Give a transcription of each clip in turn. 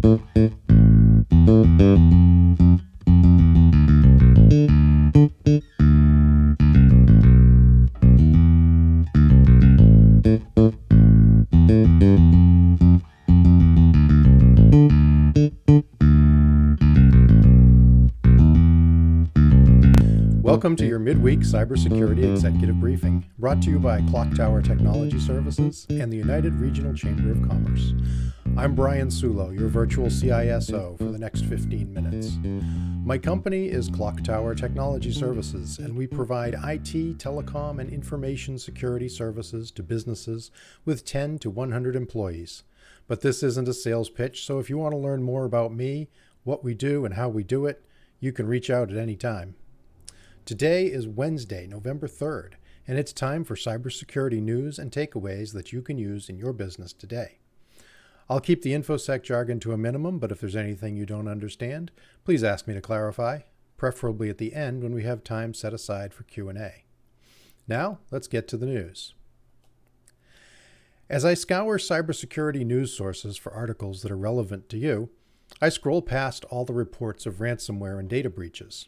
Welcome to your midweek Cybersecurity Executive Briefing, brought to you by Clocktower Technology Services and the United Regional Chamber of Commerce. I'm Brian Sulo, your virtual CISO for the next 15 minutes. My company is Clocktower Technology Services, and we provide IT, telecom, and information security services to businesses with 10 to 100 employees. But this isn't a sales pitch, so if you want to learn more about me, what we do, and how we do it, you can reach out at any time. Today is Wednesday, November 3rd, and it's time for cybersecurity news and takeaways that you can use in your business today. I'll keep the InfoSec jargon to a minimum, but if there's anything you don't understand, please ask me to clarify, preferably at the end when we have time set aside for Q&A. Now, let's get to the news. As I scour cybersecurity news sources for articles that are relevant to you, I scroll past all the reports of ransomware and data breaches.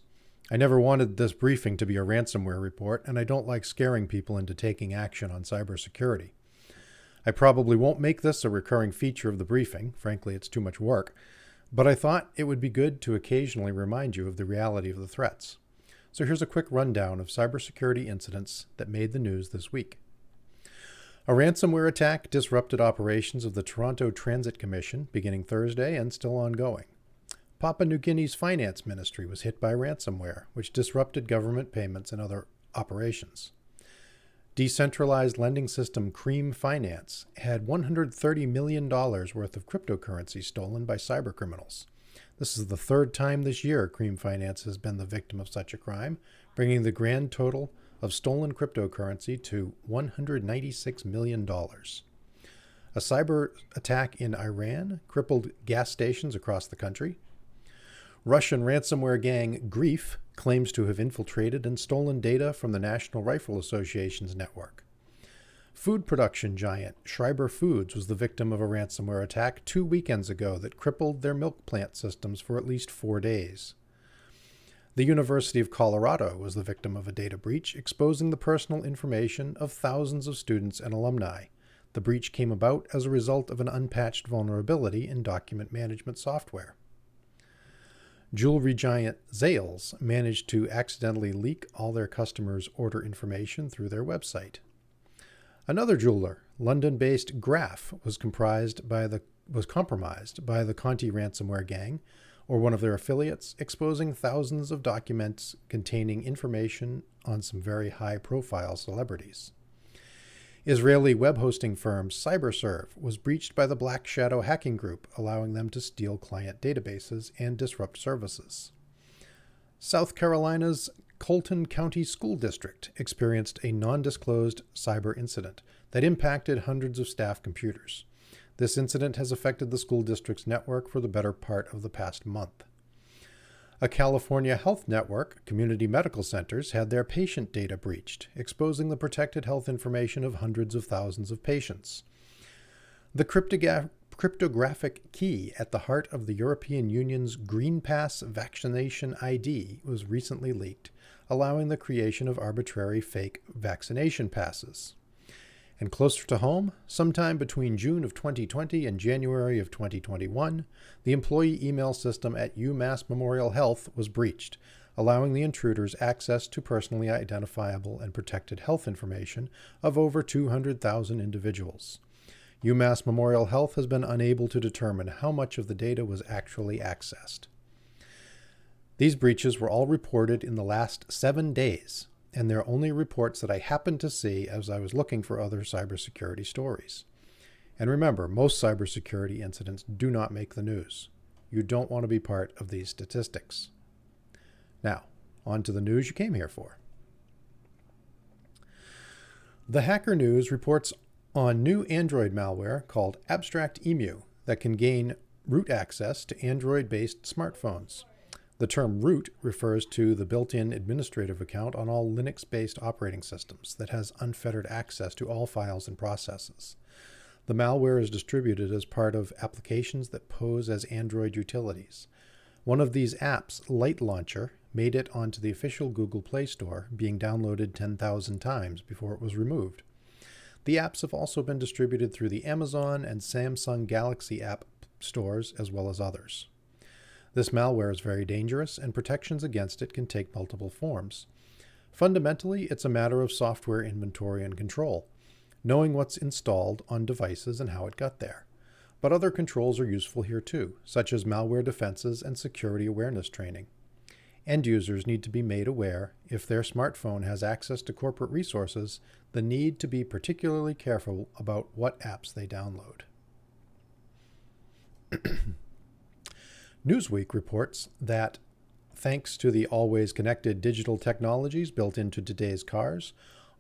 I never wanted this briefing to be a ransomware report, and I don't like scaring people into taking action on cybersecurity. I probably won't make this a recurring feature of the briefing. Frankly, it's too much work. But I thought it would be good to occasionally remind you of the reality of the threats. So here's a quick rundown of cybersecurity incidents that made the news this week. A ransomware attack disrupted operations of the Toronto Transit Commission beginning Thursday and still ongoing. Papua New Guinea's finance ministry was hit by ransomware, which disrupted government payments and other operations. Decentralized lending system Cream Finance had $130 million worth of cryptocurrency stolen by cybercriminals. This is the third time this year Cream Finance has been the victim of such a crime, bringing the grand total of stolen cryptocurrency to $196 million. A cyber attack in Iran crippled gas stations across the country. Russian ransomware gang Grief claims to have infiltrated and stolen data from the National Rifle Association's network. Food production giant Schreiber Foods was the victim of a ransomware attack 2 weekends ago that crippled their milk plant systems for at least 4 days. The University of Colorado was the victim of a data breach exposing the personal information of thousands of students and alumni. The breach came about as a result of an unpatched vulnerability in document management software. Jewelry giant Zales managed to accidentally leak all their customers' order information through their website. Another jeweler, London-based Graph, was compromised by the Conti ransomware gang, or one of their affiliates, exposing thousands of documents containing information on some very high-profile celebrities. Israeli web hosting firm CyberServe was breached by the Black Shadow hacking group, allowing them to steal client databases and disrupt services. South Carolina's Colton County School District experienced a non-disclosed cyber incident that impacted hundreds of staff computers. This incident has affected the school district's network for the better part of the past month. A California health network, Community Medical Centers, had their patient data breached, exposing the protected health information of hundreds of thousands of patients. The cryptographic key at the heart of the European Union's Green Pass vaccination ID was recently leaked, allowing the creation of arbitrary fake vaccination passes. And closer to home, sometime between June of 2020 and January of 2021, the employee email system at UMass Memorial Health was breached, allowing the intruders access to personally identifiable and protected health information of over 200,000 individuals. UMass Memorial Health has been unable to determine how much of the data was actually accessed. These breaches were all reported in the last 7 days, and they're only reports that I happened to see as I was looking for other cybersecurity stories. And remember, most cybersecurity incidents do not make the news. You don't want to be part of these statistics. Now, on to the news you came here for. The Hacker News reports on new Android malware called Abstract Emu that can gain root access to Android-based smartphones. The term root refers to the built-in administrative account on all Linux-based operating systems that has unfettered access to all files and processes. The malware is distributed as part of applications that pose as Android utilities. One of these apps, Light Launcher, made it onto the official Google Play Store, being downloaded 10,000 times before it was removed. The apps have also been distributed through the Amazon and Samsung Galaxy app stores, as well as others. This malware is very dangerous, and protections against it can take multiple forms. Fundamentally, it's a matter of software inventory and control, knowing what's installed on devices and how it got there. But other controls are useful here too, such as malware defenses and security awareness training. End users need to be made aware, if their smartphone has access to corporate resources, the need to be particularly careful about what apps they download. Newsweek reports that, thanks to the always connected digital technologies built into today's cars,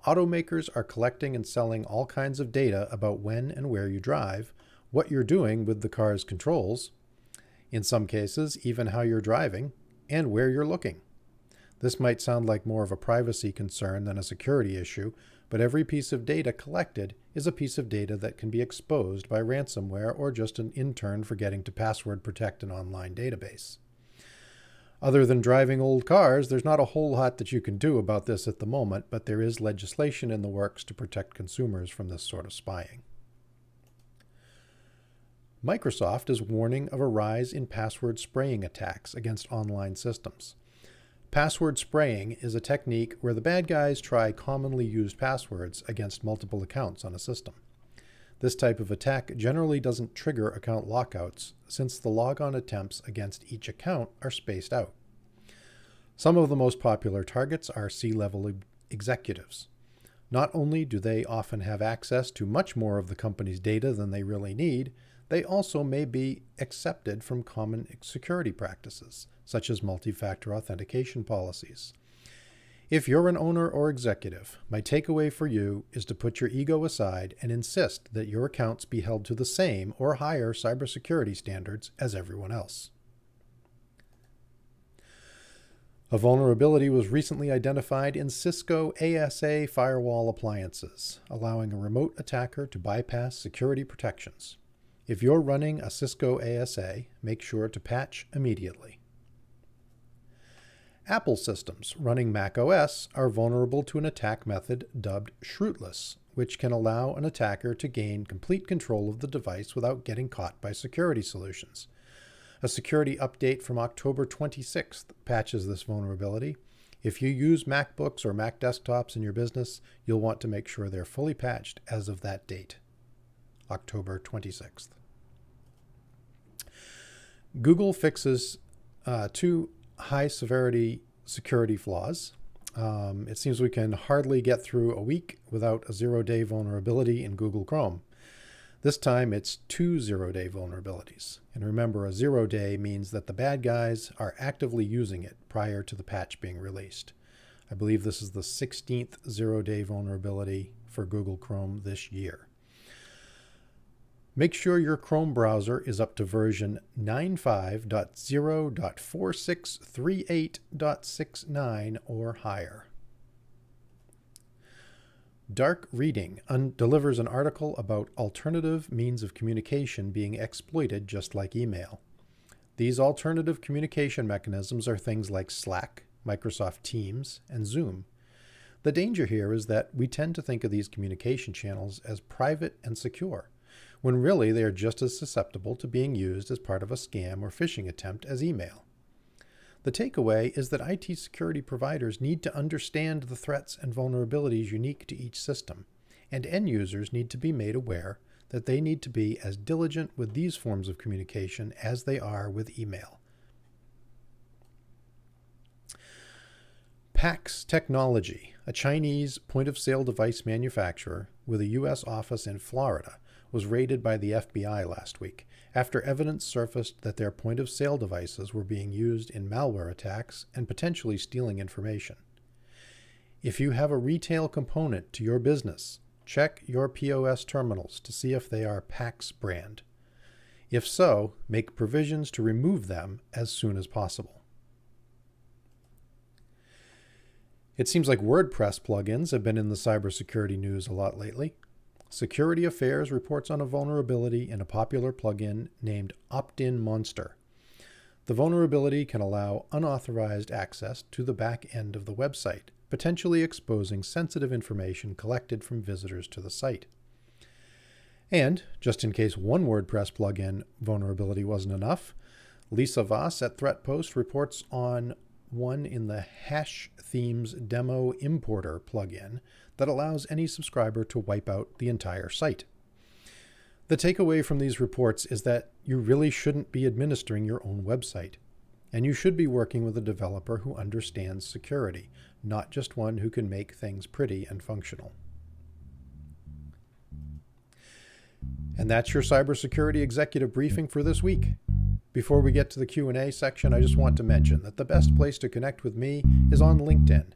automakers are collecting and selling all kinds of data about when and where you drive, what you're doing with the car's controls, in some cases, even how you're driving, and where you're looking. This might sound like more of a privacy concern than a security issue, but every piece of data collected is a piece of data that can be exposed by ransomware or just an intern forgetting to password protect an online database. Other than driving old cars, there's not a whole lot that you can do about this at the moment, but there is legislation in the works to protect consumers from this sort of spying. Microsoft is warning of a rise in password spraying attacks against online systems. Password spraying is a technique where the bad guys try commonly used passwords against multiple accounts on a system. This type of attack generally doesn't trigger account lockouts, since the logon attempts against each account are spaced out. Some of the most popular targets are C-level executives. Not only do they often have access to much more of the company's data than they really need, they also may be accepted from common security practices, such as multi-factor authentication policies. If you're an owner or executive, my takeaway for you is to put your ego aside and insist that your accounts be held to the same or higher cybersecurity standards as everyone else. A vulnerability was recently identified in Cisco ASA firewall appliances, allowing a remote attacker to bypass security protections. If you're running a Cisco ASA, make sure to patch immediately. Apple systems running macOS are vulnerable to an attack method dubbed Shrootless, which can allow an attacker to gain complete control of the device without getting caught by security solutions. A security update from October 26th patches this vulnerability. If you use MacBooks or Mac desktops in your business, you'll want to make sure they're fully patched as of that date, October 26th. Google fixes two high-severity security flaws. It seems we can hardly get through a week without a zero-day vulnerability in Google Chrome. This time it's 2 zero-day vulnerabilities. And remember, a 0-day means that the bad guys are actively using it prior to the patch being released. I believe this is the 16th zero-day vulnerability for Google Chrome this year. Make sure your Chrome browser is up to version 95.0.4638.69 or higher. Dark Reading delivers an article about alternative means of communication being exploited just like email. These alternative communication mechanisms are things like Slack, Microsoft Teams, and Zoom. The danger here is that we tend to think of these communication channels as private and secure, when really they are just as susceptible to being used as part of a scam or phishing attempt as email. The takeaway is that IT security providers need to understand the threats and vulnerabilities unique to each system, and end users need to be made aware that they need to be as diligent with these forms of communication as they are with email. Pax Technology, a Chinese point-of-sale device manufacturer with a U.S. office in Florida, was raided by the FBI last week after evidence surfaced that their point-of-sale devices were being used in malware attacks and potentially stealing information. If you have a retail component to your business, check your POS terminals to see if they are PAX-brand. If so, make provisions to remove them as soon as possible. It seems like WordPress plugins have been in the cybersecurity news a lot lately. Security Affairs reports on a vulnerability in a popular plugin named Opt-in Monster. The vulnerability can allow unauthorized access to the back end of the website, potentially exposing sensitive information collected from visitors to the site. And, just in case one WordPress plugin vulnerability wasn't enough, Lisa Voss at ThreatPost reports on one in the Hash Themes Demo Importer plugin that allows any subscriber to wipe out the entire site. The takeaway from these reports is that you really shouldn't be administering your own website, and you should be working with a developer who understands security, not just one who can make things pretty and functional. And that's your cybersecurity executive briefing for this week. Before we get to the Q&A section, I just want to mention that the best place to connect with me is on LinkedIn.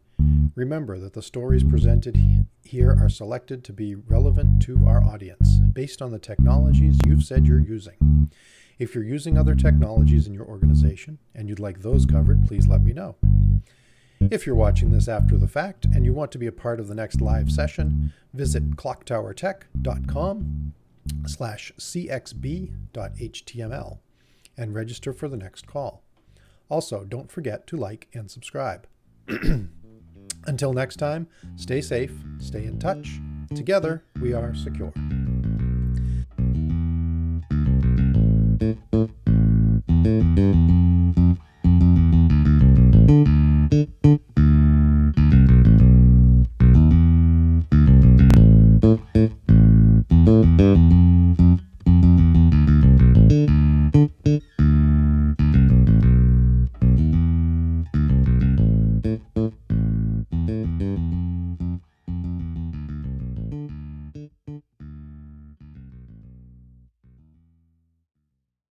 Remember that the stories presented here are selected to be relevant to our audience, based on the technologies you've said you're using. If you're using other technologies in your organization and you'd like those covered, please let me know. If you're watching this after the fact and you want to be a part of the next live session, visit clocktowertech.com/cxb.html and register for the next call. Also, don't forget to like and subscribe. Until next time, stay safe, stay in touch. Together, we are secure.